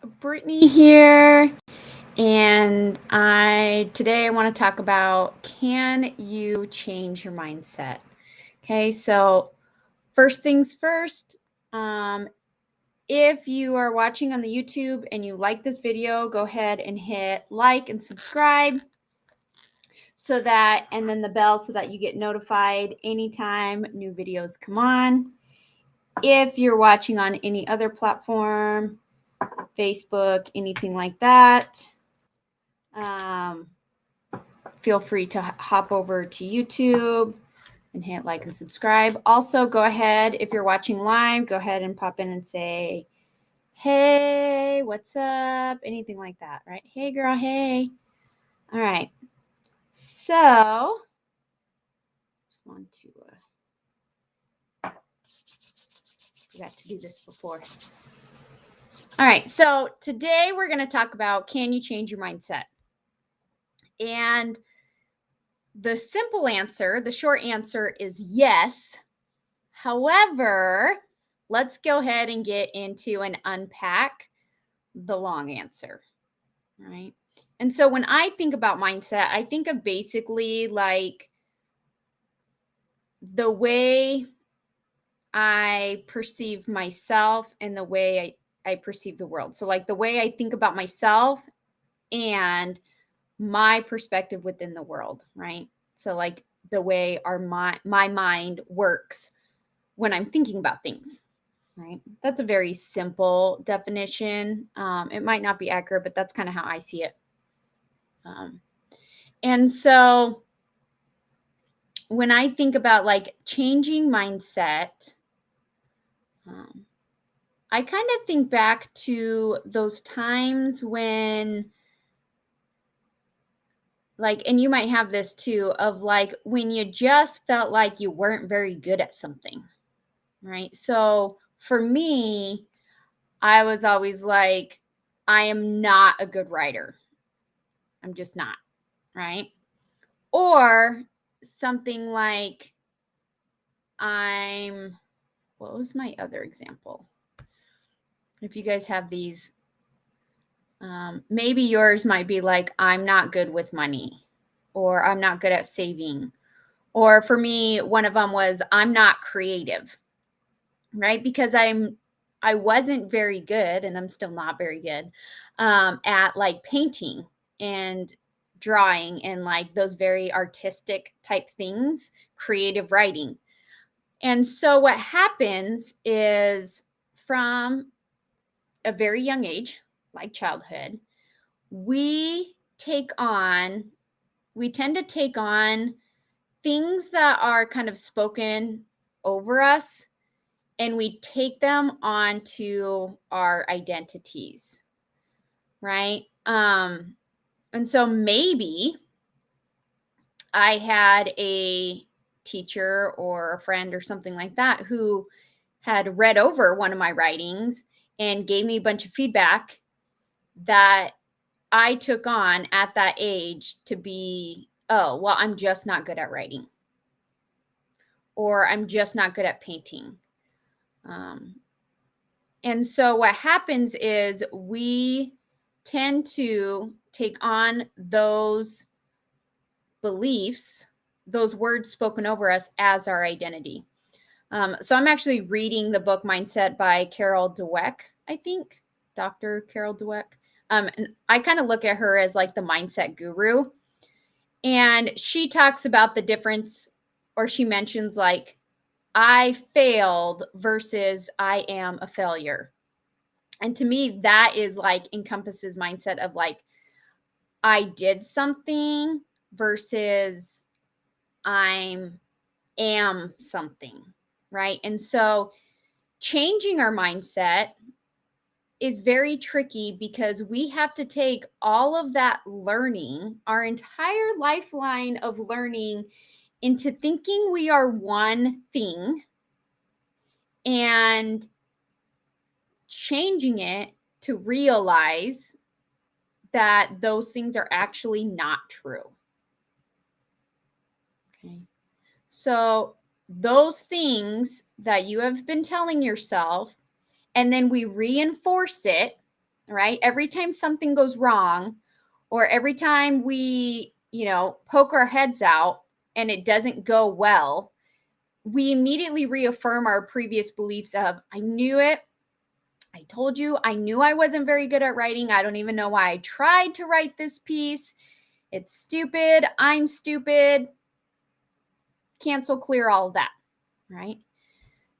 Brittany here, and today I want to talk about, can you change your mindset? Okay, so first things first, if you are watching on the YouTube and you like this video, go ahead and hit like and subscribe and then the bell so that you get notified anytime new videos come on. If you're watching on any other platform, Facebook, anything like that, um, feel free to hop over to YouTube and hit like and subscribe. Also, go ahead, if you're watching live, go ahead and pop in and say, hey, what's up? Anything like that, right? Hey, girl, hey. All right. So, just want to, forgot to do this before. All right. So, today we're going to talk about, can you change your mindset? And the simple answer, the short answer is yes. However, let's go ahead and get into and unpack the long answer. All right. And so when I think about mindset, I think of basically like the way I perceive myself and the way I perceive the world. So, like the way I think about myself and my perspective within the world, right? So, like the way my mind works when I'm thinking about things, right? That's a very simple definition. It might not be accurate, but that's kind of how I see it. And so when I think about like changing mindset, I kind of think back to those times when, like, and you might have this too, of like when you just felt like you weren't very good at something, right? So for me, I was always like, I am not a good writer. I'm just not, right? Or something like, what was my other example? If you guys have these, maybe yours might be like, I'm not good with money, or I'm not good at saving. Or for me, one of them was, I'm not creative, right? Because I wasn't very good, and I'm still not very good at like painting and drawing and like those very artistic type things, creative writing. And so what happens is, from a very young age, like childhood, we tend to take on things that are kind of spoken over us, and we take them onto our identities, right? And so maybe I had a teacher or a friend or something like that who had read over one of my writings and gave me a bunch of feedback that I took on at that age to be, oh, well, I'm just not good at writing, or I'm just not good at painting. And so what happens is we tend to take on those beliefs, those words spoken over us, as our identity. So I'm actually reading the book Mindset by Carol Dweck, I think, Dr. Carol Dweck. And I kind of look at her as like the mindset guru. And she talks about the difference, or she mentions like, I failed versus I am a failure. And to me, that is like encompasses mindset of like, I did something versus I am something, right? And so changing our mindset is very tricky because we have to take all of that learning, our entire lifeline of learning, into thinking we are one thing and changing it to realize that those things are actually not true. Okay. So those things that you have been telling yourself, and then we reinforce it, right? Every time something goes wrong, or every time we, poke our heads out and it doesn't go well, we immediately reaffirm our previous beliefs of, I knew it. I told you, I knew I wasn't very good at writing. I don't even know why I tried to write this piece. It's stupid. I'm stupid. Cancel, clear, all of that, right?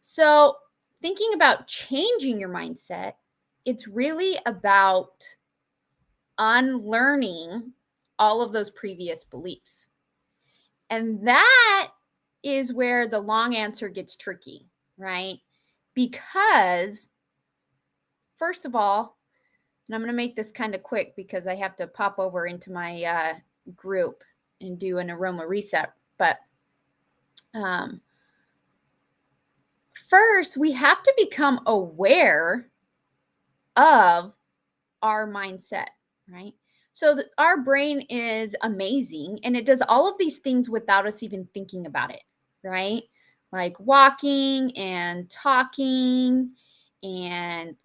So, thinking about changing your mindset, it's really about unlearning all of those previous beliefs. And that is where the long answer gets tricky, right? Because, first of all, and I'm going to make this kind of quick because I have to pop over into my group and do an aroma reset. But first, we have to become aware of our mindset, right? So our brain is amazing and it does all of these things without us even thinking about it, right? Like walking and talking and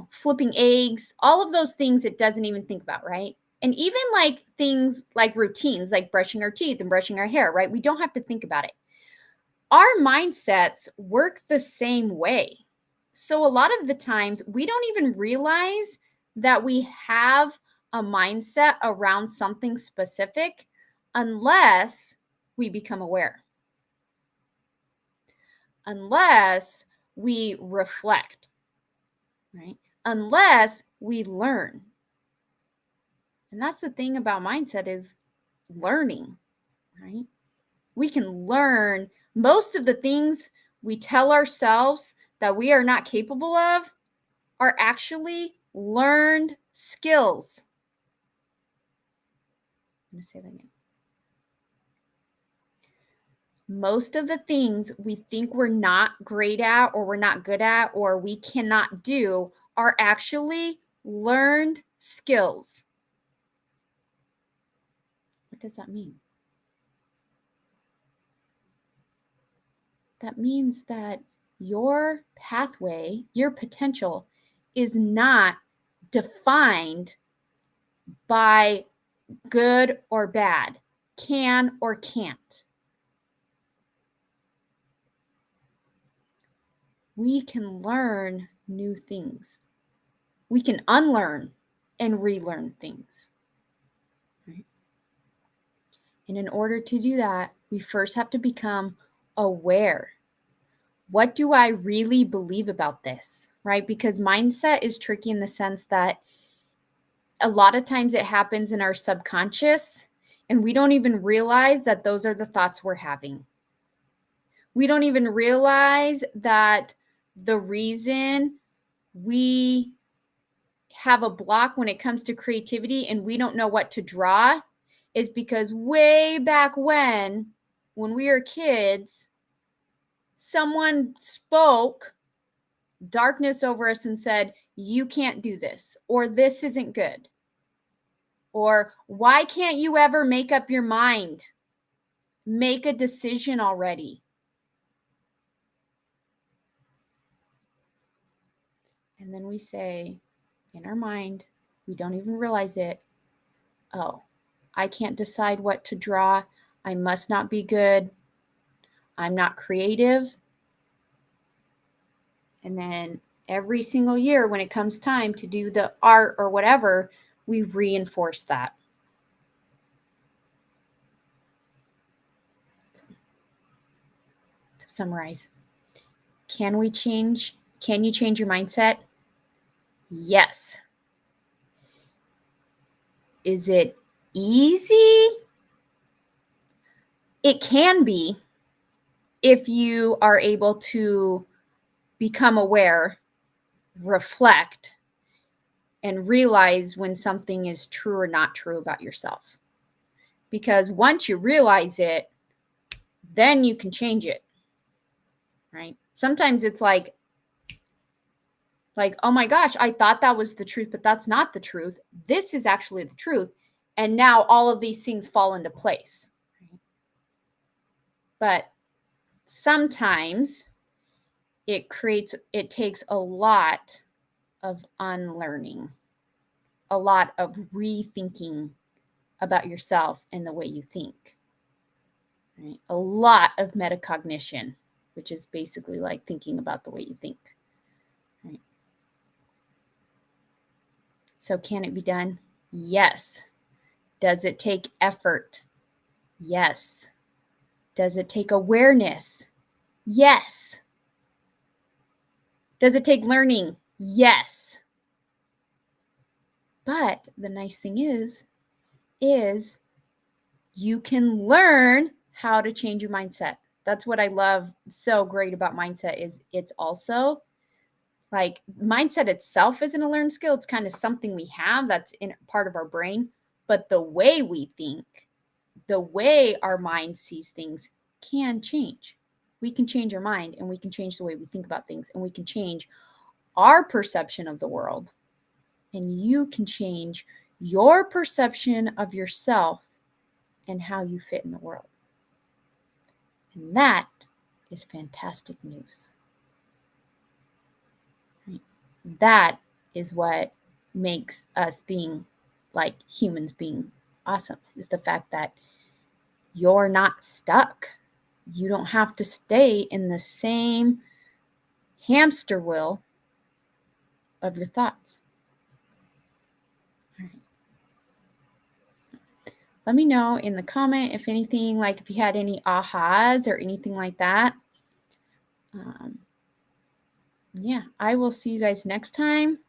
flipping eggs, all of those things it doesn't even think about, right? And even like things like routines, like brushing our teeth and brushing our hair, right? We don't have to think about it. Our mindsets work the same way. So a lot of the times we don't even realize that we have a mindset around something specific unless we become aware, unless we reflect, right? Unless we learn. And that's the thing about mindset is learning, right? We can learn most of the things we tell ourselves that we are not capable of are actually learned skills. I'm going to say that again. Most of the things we think we're not great at or we're not good at or we cannot do are actually learned skills. What does that mean? That means that your pathway, your potential is not defined by good or bad, can or can't. We can learn new things. We can unlearn and relearn things. Right? And in order to do that, we first have to become aware. What do I really believe about this? Right? Because mindset is tricky in the sense that a lot of times it happens in our subconscious and we don't even realize that those are the thoughts we're having. We don't even realize that the reason we have a block when it comes to creativity and we don't know what to draw is because way back when we were kids, someone spoke darkness over us and said, you can't do this, or this isn't good, or why can't you ever make up your mind? Make a decision already. And then we say in our mind, we don't even realize it, oh, I can't decide what to draw. I must not be good. I'm not creative. And then every single year when it comes time to do the art or whatever, we reinforce that. So, to summarize, can you change your mindset? Yes. Is it easy? It can be if you are able to become aware, reflect, and realize when something is true or not true about yourself. Because once you realize it, then you can change it, right? Sometimes it's like, oh my gosh, I thought that was the truth, but that's not the truth. This is actually the truth. And now all of these things fall into place. Right? But sometimes it takes a lot of unlearning, a lot of rethinking about yourself and the way you think. Right? A lot of metacognition, which is basically like thinking about the way you think. Right? So can it be done? Yes. Does it take effort? Yes. Does it take awareness? Yes. Does it take learning? Yes. But the nice thing is you can learn how to change your mindset. That's what I love so great about mindset is it's also like mindset itself isn't a learned skill. It's kind of something we have that's in part of our brain, but the way we think, the way our mind sees things can change. We can change our mind and we can change the way we think about things and we can change our perception of the world. And you can change your perception of yourself and how you fit in the world. And that is fantastic news. Right? That is what makes us being like humans being awesome, is the fact that you're not stuck. You don't have to stay in the same hamster wheel of your thoughts. All right. Let me know in the comment if anything, like if you had any ahas or anything like that. Yeah, I will see you guys next time.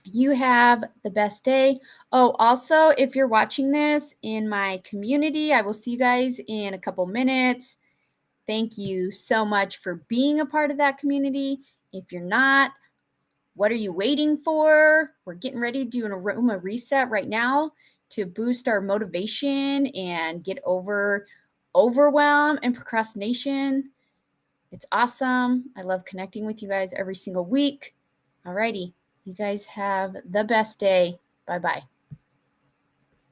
You have the best day. Oh, also, if you're watching this in my community, I will see you guys in a couple minutes. Thank you so much for being a part of that community. If you're not, what are you waiting for? We're getting ready to do an aroma reset right now to boost our motivation and get over overwhelm and procrastination. It's awesome. I love connecting with you guys every single week. Alrighty. You guys have the best day. Bye-bye.